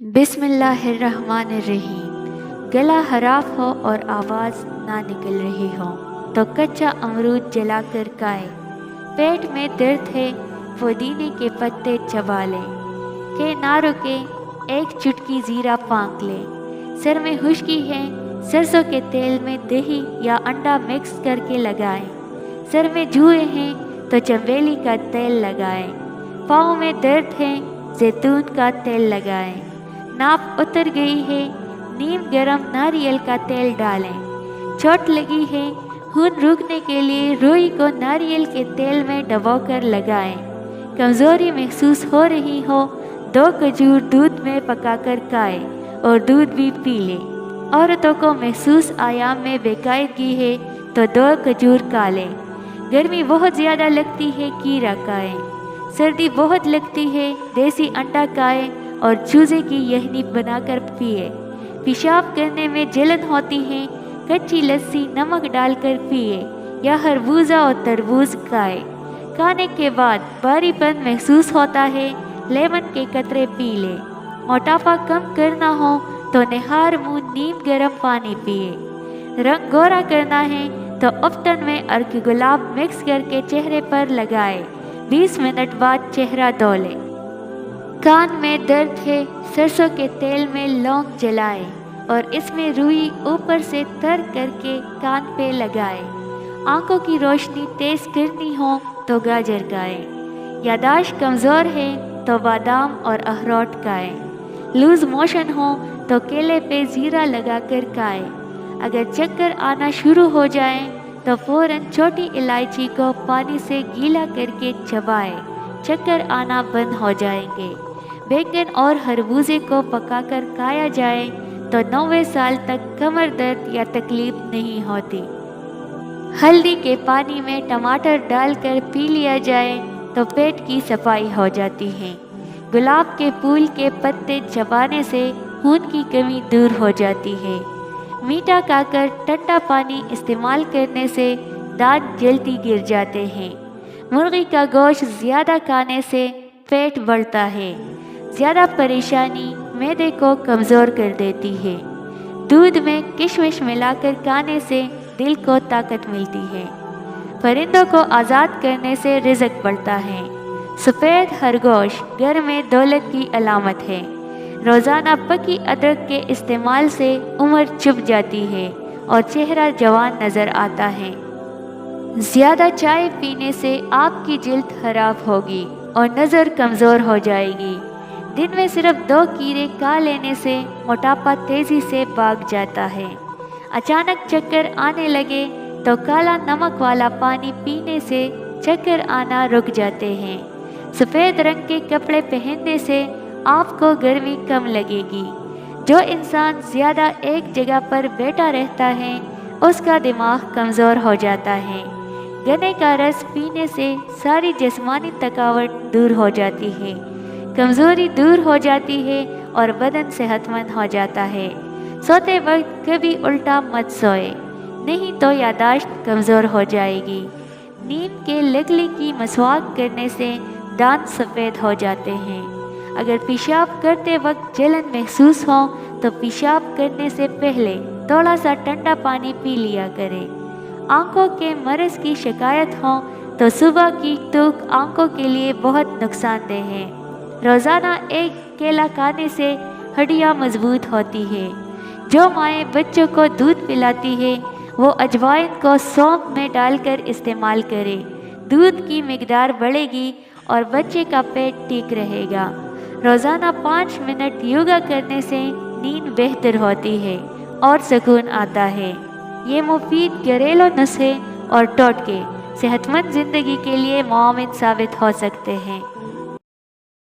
बिस्मिल्लाहिर्रहमानिर्रहीम। गला खराब हो और आवाज़ ना निकल रही हो तो कच्चा अमरूद जलाकर खाए। पेट में दर्द है पुदीने के पत्ते चबा ले, के ना रुके एक चुटकी ज़ीरा फाँक ले। सर में खुश्की है सरसों के तेल में दही या अंडा मिक्स करके लगाएं। सर में जुए हैं तो चमेली का तेल लगाएं। पाँव में दर्द है जैतून का तेल लगाएं। नाप उतर गई है नीम गरम नारियल का तेल डालें। चोट लगी है खून रुकने के लिए रुई को नारियल के तेल में डुबोकर लगाएं। कमज़ोरी महसूस हो रही हो 2 खजूर दूध में पकाकर खाएं और दूध भी पी लें। औरतों को महसूस आयाम में बेकायदगी है तो 2 खजूर खा लें। गर्मी बहुत ज़्यादा लगती है कीरा खाएं। सर्दी बहुत लगती है देसी अंडा खाएं और चूजे की यखनी बनाकर पिए। पेशाब करने में जलन होती है कच्ची लस्सी नमक डालकर पिए या खरबूजा और तरबूज खाएं। खाने के बाद भारीपन महसूस होता है लेमन के कतरे पी लें। मोटापा कम करना हो तो निहार मुँह नीम गर्म पानी पिए। रंग गोरा करना है तो अफ्तन में अर्क गुलाब मिक्स करके चेहरे पर लगाएं। 20 मिनट बाद चेहरा धो लें। कान में दर्द है सरसों के तेल में लौंग जलाएं और इसमें रुई ऊपर से तर करके कान पे लगाएं। आंखों की रोशनी तेज करनी हो तो गाजर खाएं। यादाश्त कमज़ोर है तो बादाम और अखरोट खाएं। लूज मोशन हो तो केले पे ज़ीरा लगाकर खाएं। अगर चक्कर आना शुरू हो जाए तो फ़ौरन छोटी इलायची को पानी से गीला करके चबाएं। चक्कर आना बंद हो जाएंगे। बैंगन और खरबूजे को पकाकर खाया जाए तो 90 साल तक कमर दर्द या तकलीफ नहीं होती। हल्दी के पानी में टमाटर डालकर पी लिया जाए तो पेट की सफाई हो जाती है। गुलाब के फूल के पत्ते चबाने से खून की कमी दूर हो जाती है। मीठा खाकर ठंडा पानी इस्तेमाल करने से दांत जल्दी गिर जाते हैं। मुर्गी का गोश्त ज़्यादा खाने से पेट बढ़ता है। ज़्यादा परेशानी मैदे को कमज़ोर कर देती है। दूध में किशमिश मिलाकर खाने से दिल को ताकत मिलती है। परिंदों को आज़ाद करने से रिज़्क बढ़ता है। सफ़ेद खरगोश घर में दौलत की अलामत है। रोज़ाना पकी अदरक के इस्तेमाल से उम्र छुप जाती है और चेहरा जवान नज़र आता है। ज़्यादा चाय पीने से आपकी जिल्द खराब होगी और नज़र कमज़ोर हो जाएगी। दिन में सिर्फ 2 कीड़े खा लेने से मोटापा तेज़ी से भाग जाता है। अचानक चक्कर आने लगे तो काला नमक वाला पानी पीने से चक्कर आना रुक जाते हैं। सफ़ेद रंग के कपड़े पहनने से आपको गर्मी कम लगेगी। जो इंसान ज़्यादा एक जगह पर बैठा रहता है उसका दिमाग कमज़ोर हो जाता है। गन्ने का रस पीने से सारी जिस्मानी थकावट दूर हो जाती है। कमज़ोरी दूर हो जाती है और बदन सेहतमंद हो जाता है। सोते वक्त कभी उल्टा मत सोए, नहीं तो यादाश्त कमज़ोर हो जाएगी। नीम के लकड़ी की मसवाक करने से दांत सफ़ेद हो जाते हैं। अगर पेशाब करते वक्त जलन महसूस हो तो पेशाब करने से पहले थोड़ा सा ठंडा पानी पी लिया करें। आँखों के मर्ज़ की शिकायत हो तो सुबह की धूप आँखों के लिए बहुत नुकसानदेह है। रोज़ाना एक केला खाने से हड्डियाँ मजबूत होती है। जो माएँ बच्चों को दूध पिलाती है वो अजवाइन को सौंफ में डालकर इस्तेमाल करें। दूध की मिकदार बढ़ेगी और बच्चे का पेट ठीक रहेगा। रोज़ाना 5 मिनट योगा करने से नींद बेहतर होती है और सुकून आता है। ये मुफीद घरेलू नुस्खे और टोटके सेहतमंद ज़िंदगी के लिए मुआविन साबित हो सकते हैं।